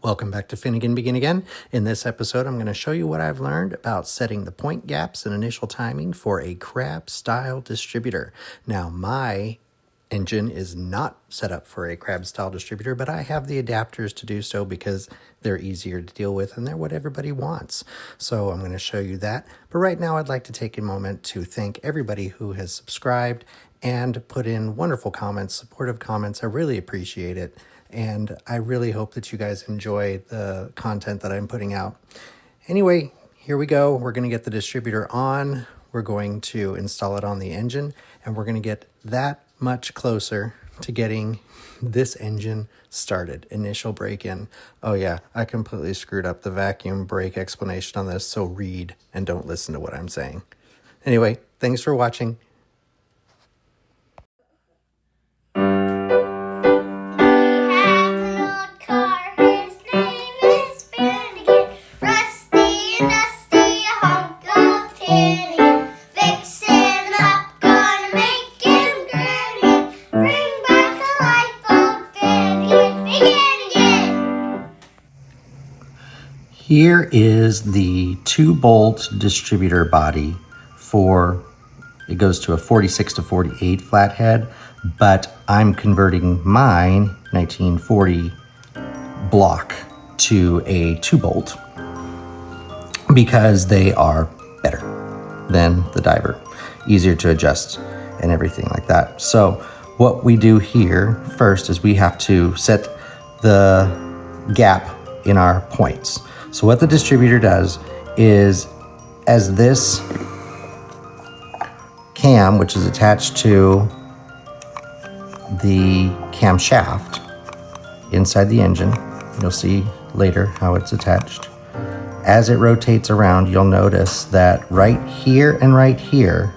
Welcome back to Finnegan Begin Again. In this episode, I'm going to show you what I've learned about setting the point gaps and initial timing for a crab style distributor. Now, my engine is not set up for a crab style distributor, but I have the adapters to do so because they're easier to deal with and they're what everybody wants. So I'm going to show you that. But right now, I'd like to take a moment to thank everybody who has subscribed and put in wonderful comments, supportive comments. I really appreciate it. And I really hope that you guys enjoy the content that I'm putting out. Anyway, here we go. We're going to get the distributor on. We're going to install it on the engine, and we're going to get that much closer to getting this engine started. Initial break-in. Oh yeah, I completely screwed up the vacuum brake explanation on this, so read and don't listen to what I'm saying. Anyway, thanks for watching. Here is the 2-bolt distributor body for, it goes to a 46 to 48 flathead, but I'm converting mine 1940 block to a 2-bolt because they are better than the diver, easier to adjust and everything like that. So what we do here first is we have to set the gap in our points. So what the distributor does is, as this cam, which is attached to the camshaft inside the engine, you'll see later how it's attached. As it rotates around, you'll notice that right here and right here,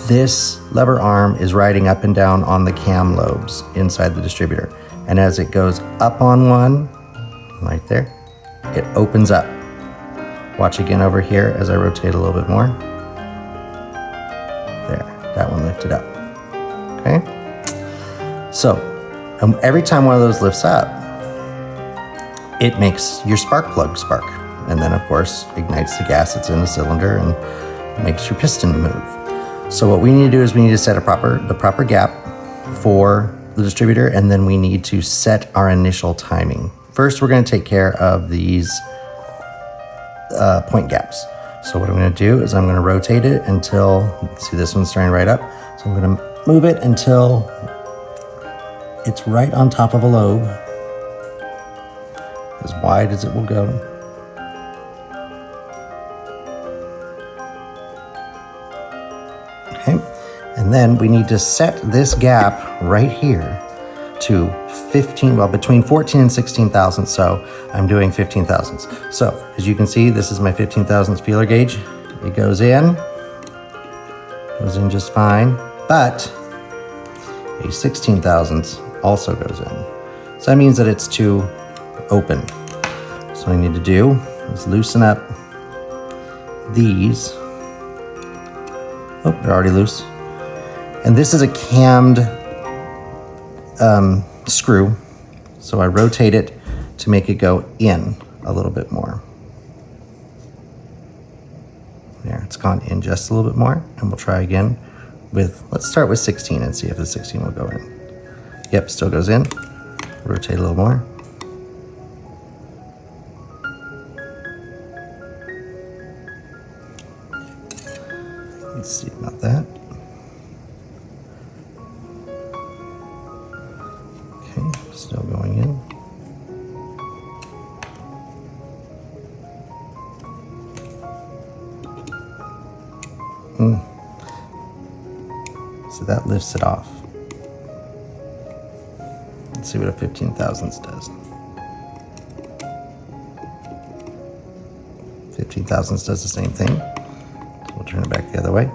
this lever arm is riding up and down on the cam lobes inside the distributor. And as it goes up on one, right there, it opens up. Watch again over here as I rotate a little bit more. There, that one lifted up. Okay? So, every time one of those lifts up, it makes your spark plug spark. And then, of course, ignites the gas that's in the cylinder and makes your piston move. So what we need to do is we need to set the proper gap for the distributor, and then we need to set our initial timing. First, we're going to take care of these point gaps. So what I'm going to do is I'm going to rotate it until, see this one's starting right up. So I'm going to move it until it's right on top of a lobe, as wide as it will go. Okay, and then we need to set this gap right here to 15, well, between 14 and 16 thousandths, so I'm doing 15 thousandths. So, as you can see, this is my 15 thousandths feeler gauge. It goes in just fine, but a 16 thousandths also goes in. So that means that it's too open. So what I need to do is loosen up these. Oh, they're already loose. And this is a cammed screw, so I rotate it to make it go in a little bit more. There, it's gone in just a little bit more, and we'll try again with, let's start with 16 and see if the 16 will go in. Yep, still goes in. Rotate a little more. Let's see about that. Still going in. So that lifts it off. Let's see what a 15 thousandths does. 15 thousandths does the same thing. So we'll turn it back the other way.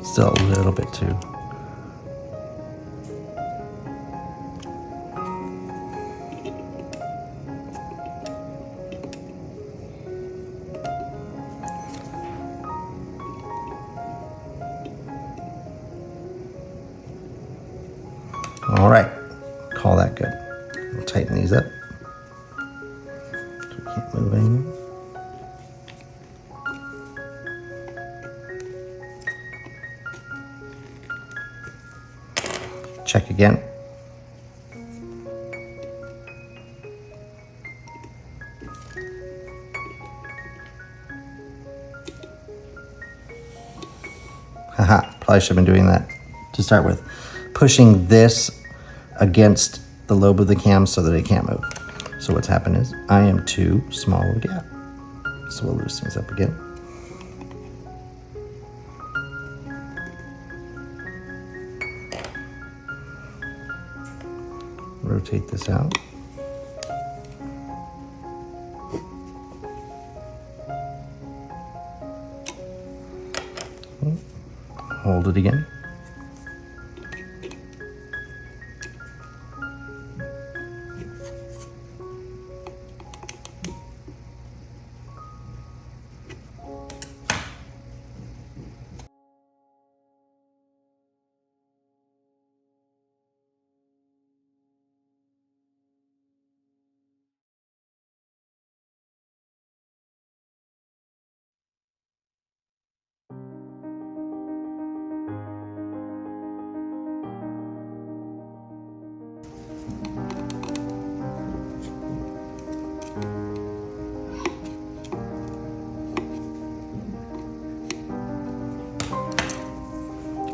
Still a little bit too All right, call that good. We'll tighten these up. So we can't move anymore. Check again. Haha, probably should have been doing that to start with. Pushing this against the lobe of the cam so that it can't move. So what's happened is I am too small of a gap. So we'll loosen things up again. Rotate this out. Hold it again.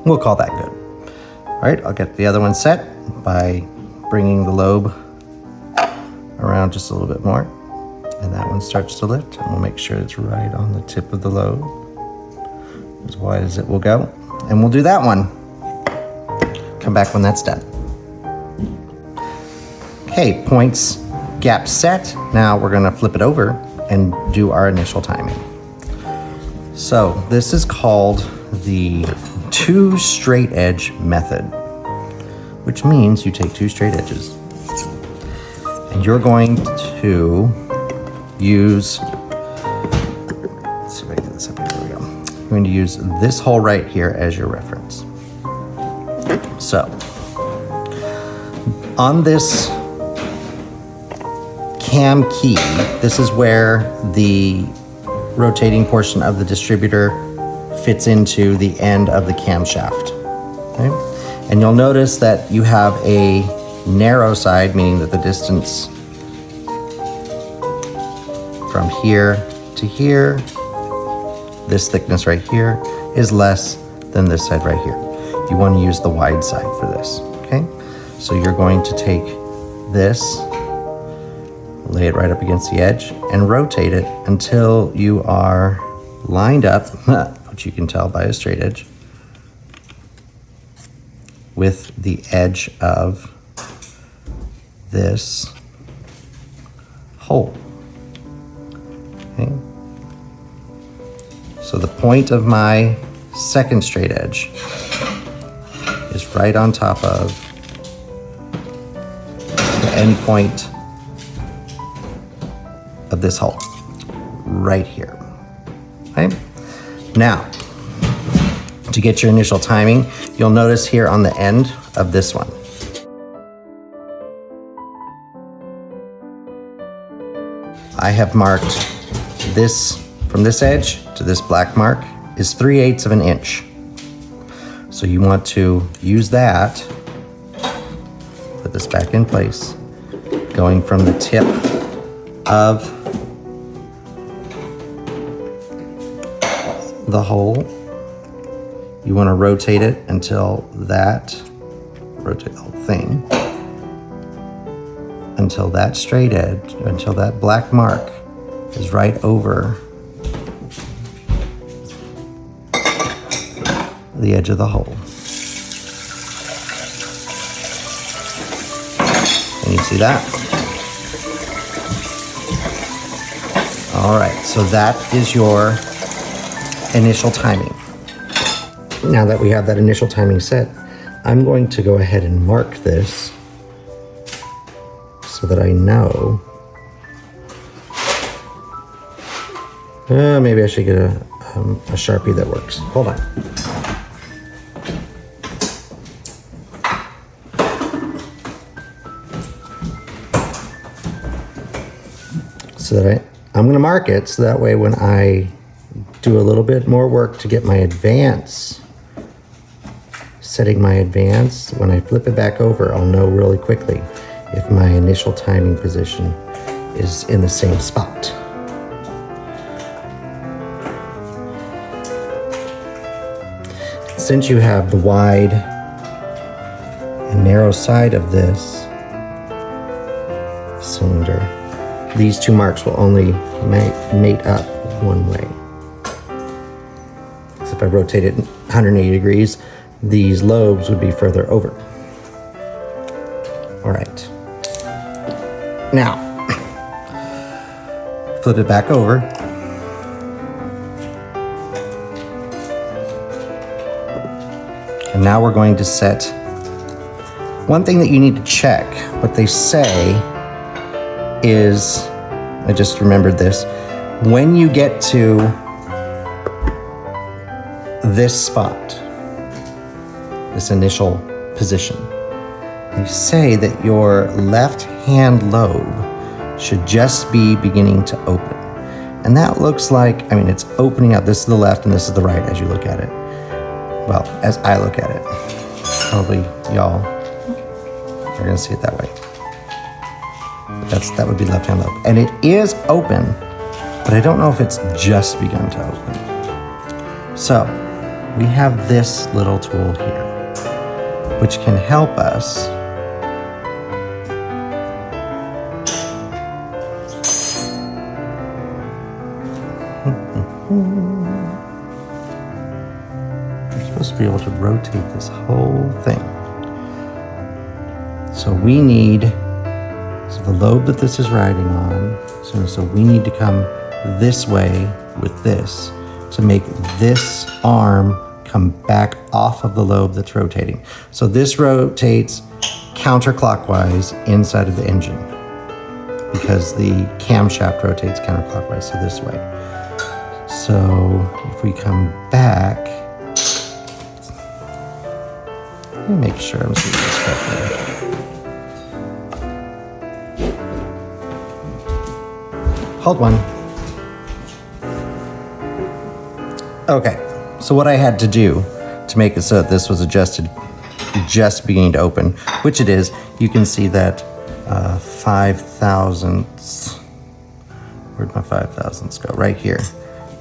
We'll call that good. All right, I'll get the other one set by bringing the lobe around just a little bit more. And that one starts to lift, and we'll make sure it's right on the tip of the lobe, as wide as it will go. And we'll do that one. Come back when that's done. Okay, points, gap set. Now we're gonna flip it over and do our initial timing. So this is called the 2 straight edge method, which means you take 2 straight edges and you're going to use, let's see if I can get this up here, there we go. You're going to use this hole right here as your reference. So on this cam key, this is where the rotating portion of the distributor fits into the end of the camshaft. Okay? And you'll notice that you have a narrow side, meaning that the distance from here to here, this thickness right here, is less than this side right here. You want to use the wide side for this, okay? So you're going to take this, lay it right up against the edge, and rotate it until you are lined up, which you can tell by a straight edge, with the edge of this hole. Okay. So the point of my second straight edge is right on top of the end point of this hole, right here. Okay. Now, to get your initial timing, you'll notice here on the end of this one, I have marked this, from this edge to this black mark is 3/8 of an inch. So you want to use that, put this back in place, going from the tip of the hole. You want to rotate it until that, rotate the whole thing, until that straight edge, until that black mark is right over the edge of the hole. Can you see that? All right, so that is your initial timing. Now that we have that initial timing set, I'm going to go ahead and mark this so that I know. Maybe I should get a Sharpie that works. Hold on. so that I'm gonna mark it so that way when I do a little bit more work to get my advance, setting my advance, when I flip it back over, I'll know really quickly if my initial timing position is in the same spot. Since you have the wide and narrow side of this cylinder, these two marks will only mate up one way. So if I rotate it 180 degrees, these lobes would be further over. All right. Now, flip it back over. And now we're going to set, one thing that you need to check, what they say is, I just remembered this, when you get to this spot, this initial position, they say that your left hand lobe should just be beginning to open. And that looks like, I mean, it's opening up. This is the left and this is the right as you look at it. Well, as I look at it. Probably y'all are gonna see it that way. That would be left hand lobe. And it is open, but I don't know if it's just begun to open. So we have this little tool here, which can help us to be able to rotate this whole thing. So we need, so the lobe that this is riding on, so we need to come this way with this to make this arm come back off of the lobe that's rotating. So this rotates counterclockwise inside of the engine because the camshaft rotates counterclockwise, so this way. So if we come back, let me make sure I'm seeing this correctly. Hold one. Okay, so what I had to do to make it so that this was adjusted, just beginning to open, which it is, you can see that 5 thousandths, where'd my 5 thousandths go? Right here.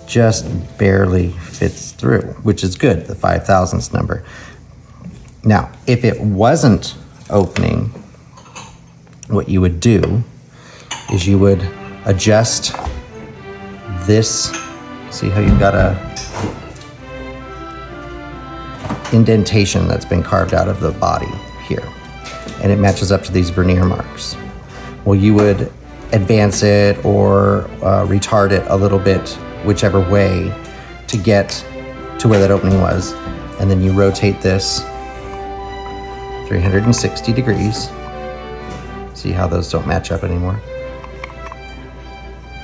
Just barely fits through, which is good, the 5 thousandths number. Now, if it wasn't opening, what you would do is you would adjust this. See how you've got a indentation that's been carved out of the body here, and it matches up to these vernier marks. Well, you would advance it or retard it a little bit, whichever way, to get to where that opening was, and then you rotate this 360 degrees. See how those don't match up anymore?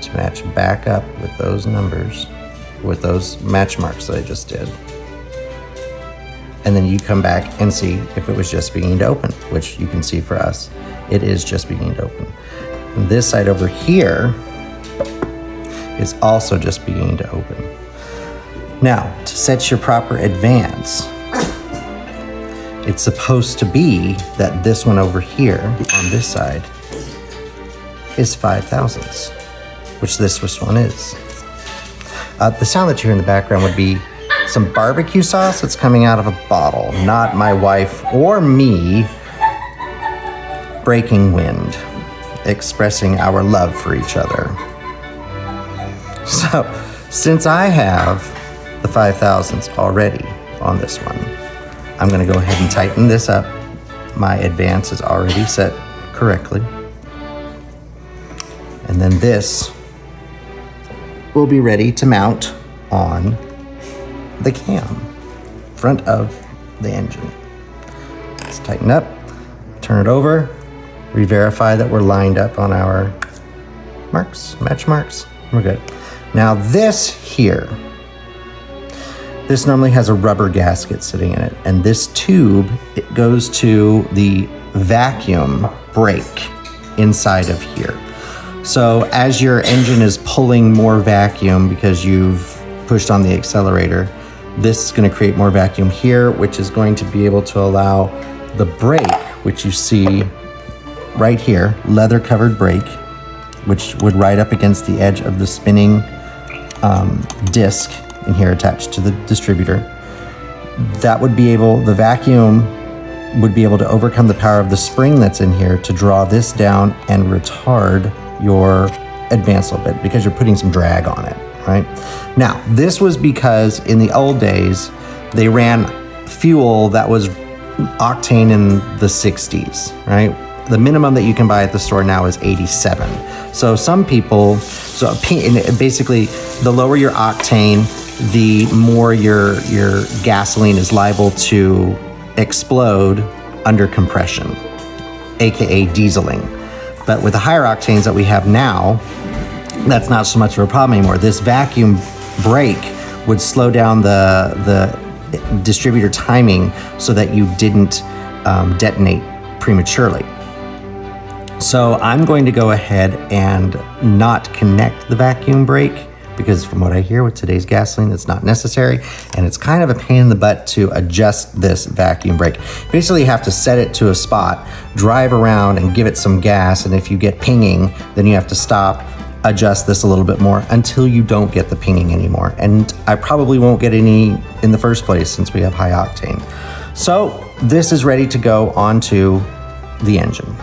To match back up with those numbers, with those match marks that I just did. And then you come back and see if it was just beginning to open, which you can see for us, it is just beginning to open. And this side over here is also just beginning to open. Now, to set your proper advance, it's supposed to be that this one over here on this side is 5 thousandths, which this one is. The sound that you hear in the background would be some barbecue sauce that's coming out of a bottle, not my wife or me breaking wind, expressing our love for each other. So, since I have the 5 thousandths already on this one, I'm gonna go ahead and tighten this up. My advance is already set correctly. And then this will be ready to mount on the cam, front of the engine. Let's tighten up, turn it over, re-verify that we're lined up on our marks, match marks, we're good. Now this here, this normally has a rubber gasket sitting in it, and this tube, it goes to the vacuum brake inside of here. So as your engine is pulling more vacuum because you've pushed on the accelerator, this is going to create more vacuum here, which is going to be able to allow the brake, which you see right here, leather covered brake, which would ride up against the edge of the spinning disc in here attached to the distributor. That would be able, the vacuum would be able to overcome the power of the spring that's in here to draw this down and retard your advance a little bit because you're putting some drag on it, right? Now, this was because in the old days, they ran fuel that was octane in the 60s, right? The minimum that you can buy at the store now is 87. So some people, basically the lower your octane, the more your gasoline is liable to explode under compression, AKA dieseling. But with the higher octanes that we have now, that's not so much of a problem anymore. This vacuum brake would slow down the distributor timing so that you didn't detonate prematurely. So I'm going to go ahead and not connect the vacuum brake because from what I hear with today's gasoline, it's not necessary. And it's kind of a pain in the butt to adjust this vacuum brake. Basically, you have to set it to a spot, drive around and give it some gas. And if you get pinging, then you have to stop, adjust this a little bit more until you don't get the pinging anymore. And I probably won't get any in the first place since we have high octane. So this is ready to go onto the engine.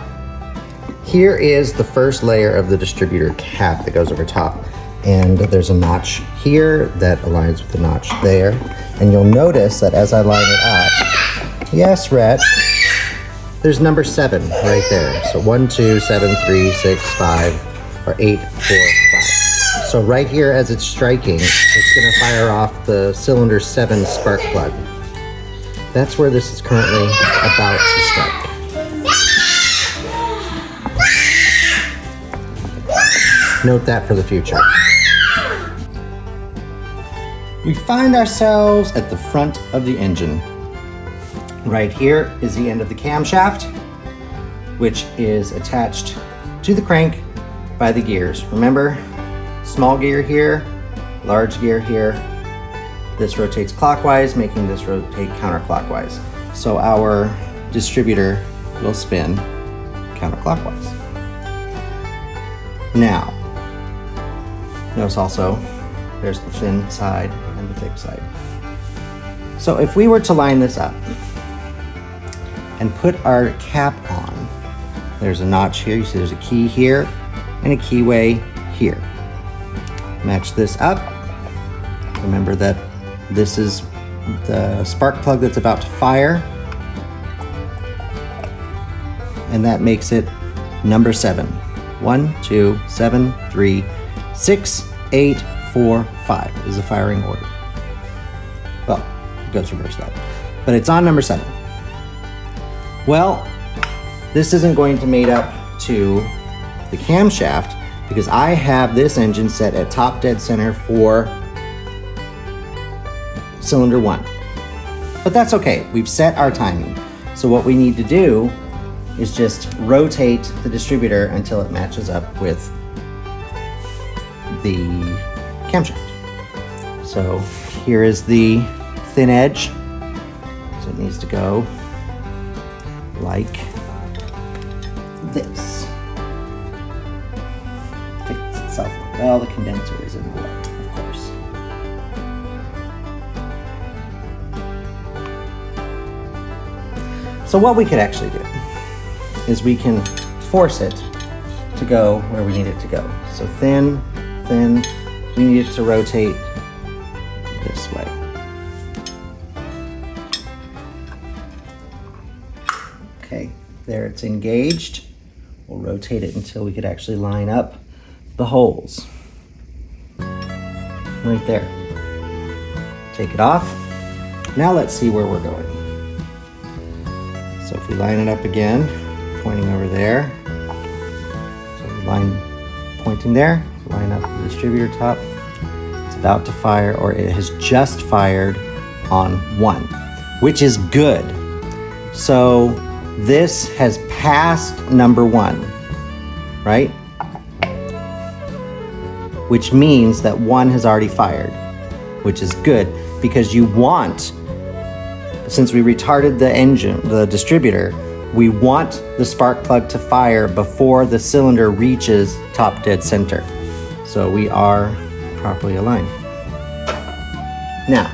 Here is the first layer of the distributor cap that goes over top. And there's a notch here that aligns with the notch there. And you'll notice that as I line it up, yes, Rhett, there's number 7 right there. So 1, 2, 7, 3, 6, 5, or 8, 4, 5. So right here as it's striking, it's gonna fire off the cylinder 7 spark plug. That's where this is currently about to strike. Note that for the future. We find ourselves at the front of the engine. Right here is the end of the camshaft, which is attached to the crank by the gears. Remember, small gear here, large gear here. This rotates clockwise, making this rotate counterclockwise. So our distributor will spin counterclockwise. Now, notice also there's the thin side and the thick side. So if we were to line this up and put our cap on, there's a notch here. You see there's a key here and a keyway here. Match this up. Remember that this is the spark plug that's about to fire. And that makes it number 7. 1, 2, 7, 3, 6, 8, 4, 5 is the firing order. Well, it goes reverse that. But it's on number 7. Well, this isn't going to mate up to the camshaft because I have this engine set at top dead center for cylinder 1. But that's okay, we've set our timing. So what we need to do is just rotate the distributor until it matches up with the camshaft. So here is the thin edge. So it needs to go like this. Fits itself. Well, the condenser is in the way, of course. So what we could actually do is we can force it to go where we need it to go. So thin, thin, we need it to rotate this way. Okay, there it's engaged. We'll rotate it until we could actually line up the holes. Right there. Take it off. Now let's see where we're going. So if we line it up again, pointing over there. So line pointing there, line up the distributor top. It's about to fire, or it has just fired on 1, which is good. So this has passed number 1, right? which means that one has already fired, which is good because you want, since we retarded the engine, the distributor, we want the spark plug to fire before the cylinder reaches top dead center. So we are properly aligned. Now,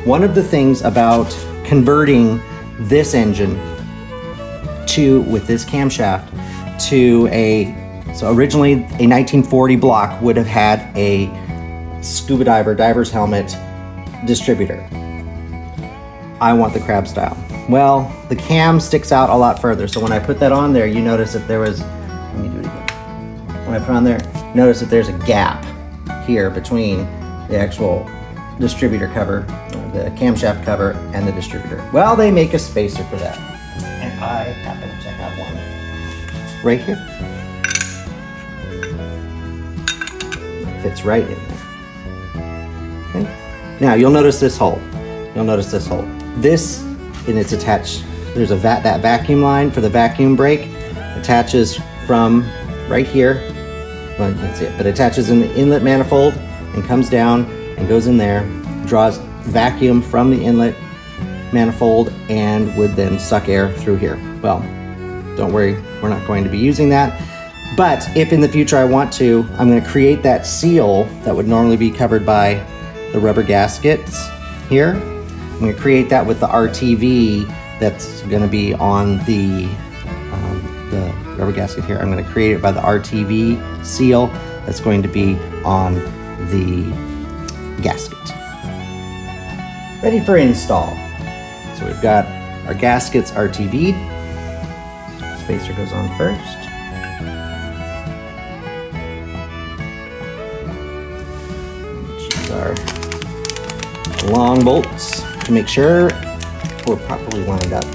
one of the things about converting this engine with this camshaft to so originally a 1940 block would have had a scuba diver's helmet distributor. I want the crab style. Well, the cam sticks out a lot further. So when I put that on there, you notice that there was, let me do it again. When I put on there, notice that there's a gap here between the actual distributor cover, the camshaft cover, and the distributor. Well, they make a spacer for that. And I happen to have one right here. Fits right in there. Okay. Now you'll notice this hole. This, and it's attached, there's that vacuum line for the vacuum brake attaches from right here. Well, you can't see it, but it attaches in the inlet manifold and comes down and goes in there, draws vacuum from the inlet manifold, and would then suck air through here. Well, don't worry, we're not going to be using that. But if in the future I want to, I'm going to create that seal that would normally be covered by the rubber gaskets here. I'm going to create that with the RTV that's going to be on the rubber gasket here. I'm going to create it by the RTV seal that's going to be on the gasket. Ready for install. So we've got our gaskets RTV'd. Spacer goes on first. Choose our long bolts to make sure we're properly lined up.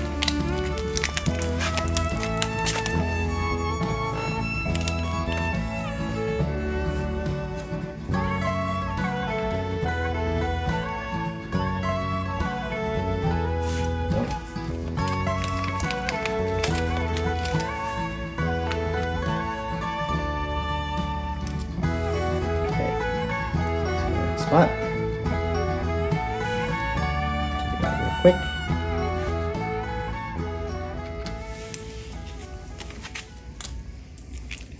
Spot. Take it out real quick.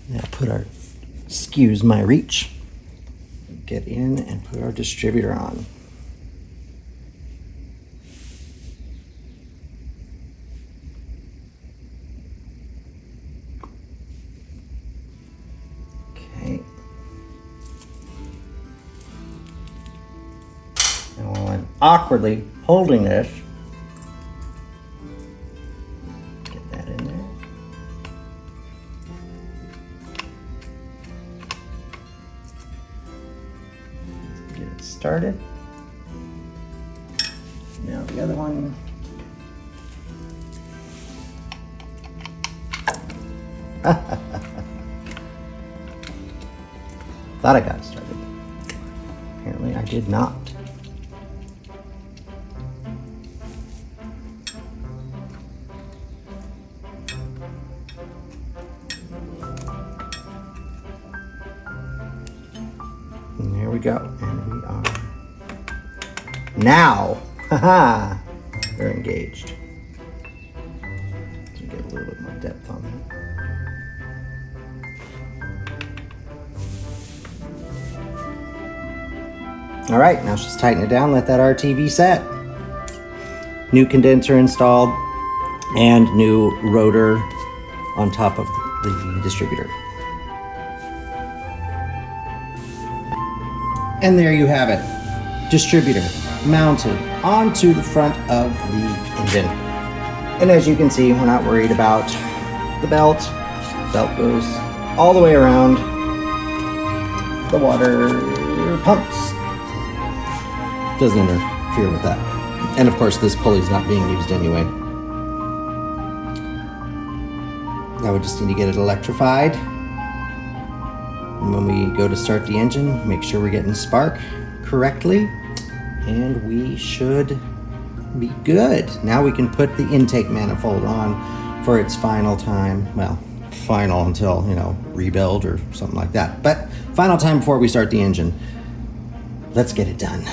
Now put our, excuse my reach, get in and put our distributor on. Okay. And while I'm awkwardly holding this, get that in there. Get it started. Now the other one. Thought I got it started. Apparently I did not. And there we go. And we are now, haha, we're engaged. Let's get a little bit more depth on that. All right, now just tighten it down, let that RTV set. New condenser installed and new rotor on top of the distributor. And there you have it. Distributor mounted onto the front of the engine. And as you can see, we're not worried about the belt. Belt goes all the way around the water pumps. Doesn't interfere with that. And of course, this pulley is not being used anyway. Now we just need to get it electrified. And when we go to start the engine, make sure we're getting spark correctly, and we should be good. Now we can put the intake manifold on for its final time. Well, not final until, you know, rebuild or something like that. But final time before we start the engine. Let's get it done.